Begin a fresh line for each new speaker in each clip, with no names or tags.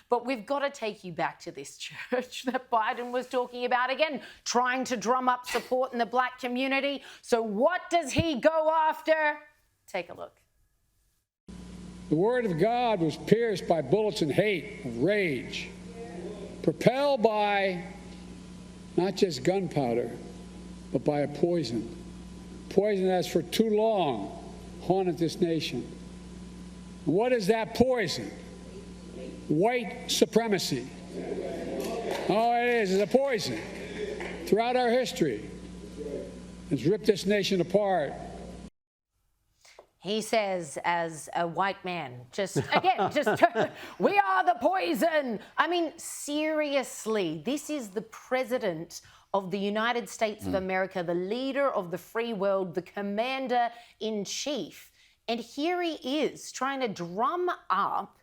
But we've got to take you back to this church that Biden was talking about, again, trying to drum up support in the black community. So what does he go after? Take a look.
The word of God was pierced by bullets and hate, of rage, propelled by not just gunpowder, but by a poison. Poison that's for too long haunted this nation. What is that poison? White supremacy. Oh, it is. It's a poison. Throughout our history, it's ripped this nation apart.
He says, as a white man, we are the poison. I mean, seriously, this is the president of the United States of America, the leader of the free world, the commander-in-chief. And here he is trying to drum up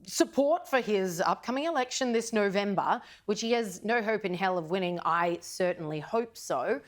support for his upcoming election this November, which he has no hope in hell of winning. I certainly hope so.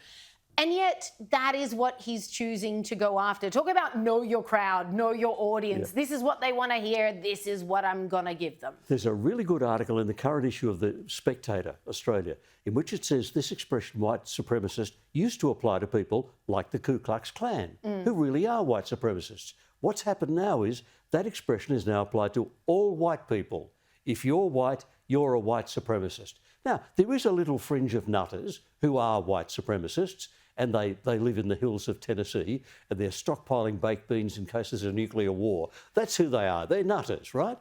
And yet that is what he's choosing to go after. Talk about know your crowd, know your audience. Yeah. This is what they want to hear. This is what I'm going to give them. There's a really good article in the current issue of The Spectator, Australia, in which it says this expression, white supremacist, used to apply to people like the Ku Klux Klan, who really are white supremacists. What's happened now is that expression is now applied to all white people. If you're white, you're a white supremacist. Now, there is a little fringe of nutters who are white supremacists, and they live in the hills of Tennessee, and they're stockpiling baked beans in case there's a nuclear war. That's who they are. They're nutters, right?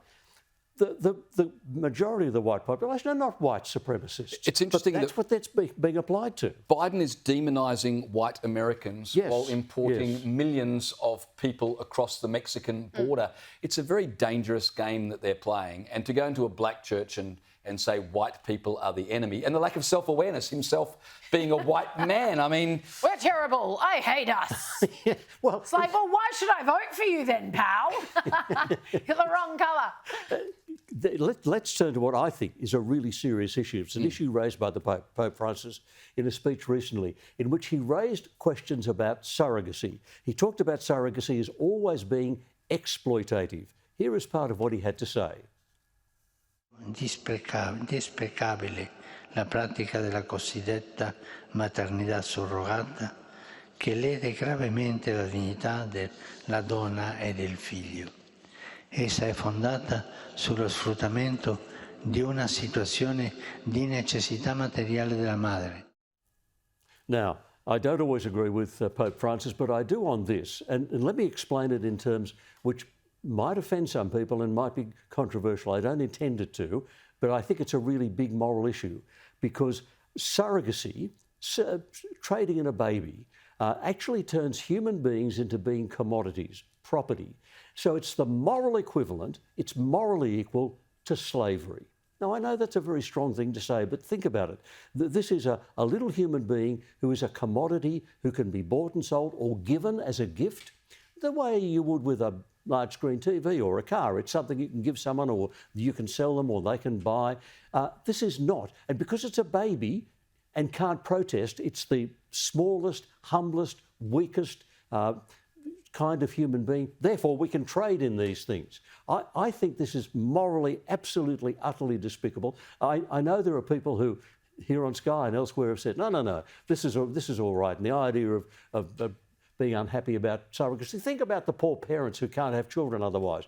The majority of the white population are not white supremacists.
It's interesting
that's what that's being applied to.
Biden is demonising white Americans while importing millions of people across the Mexican border. It's a very dangerous game that they're playing. And to go into a black church and say white people are the enemy, and the lack of self-awareness, himself being a white man. I mean...
We're terrible. I hate us. Well, it's like, well, why should I vote for you then, pal? You're the wrong colour.
Let's turn to what I think is a really serious issue. It's an issue raised by the Pope Francis in a speech recently, in which he raised questions about surrogacy. He talked about surrogacy as always being exploitative. Here is part of what he had to say.
Desprecabile la pratica della cosiddetta maternità surrogata che lede gravemente la dignità della donna e del figlio. Essa è fondata sullo sfruttamento di una situazione di necessità materiale della madre.
Now, I don't always agree with Pope Francis, but I do on this. And let me explain it in terms which might offend some people and might be controversial. I don't intend it to, but I think it's a really big moral issue, because surrogacy, trading in a baby, actually turns human beings into being commodities, property. So it's the moral equivalent, it's morally equal to slavery. Now, I know that's a very strong thing to say, but think about it. This is a little human being who is a commodity who can be bought and sold or given as a gift, the way you would with a large screen TV or a car. It's something you can give someone, or you can sell them, or they can buy. This is not. And because it's a baby and can't protest, it's the smallest, humblest, weakest kind of human being. Therefore, we can trade in these things. I think this is morally, absolutely, utterly despicable. I know there are people who, here on Sky and elsewhere, have said, no, this is all right. And the idea of being unhappy about surrogacy. Think about the poor parents who can't have children otherwise.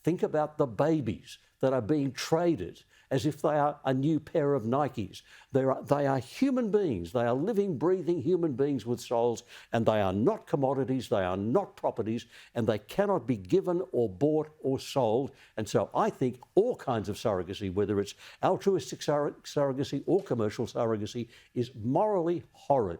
Think about the babies that are being traded as if they are a new pair of Nikes. They are human beings. They are living, breathing human beings with souls, and they are not commodities. They are not properties, and they cannot be given or bought or sold. And so I think all kinds of surrogacy, whether it's altruistic surrogacy or commercial surrogacy, is morally horrid.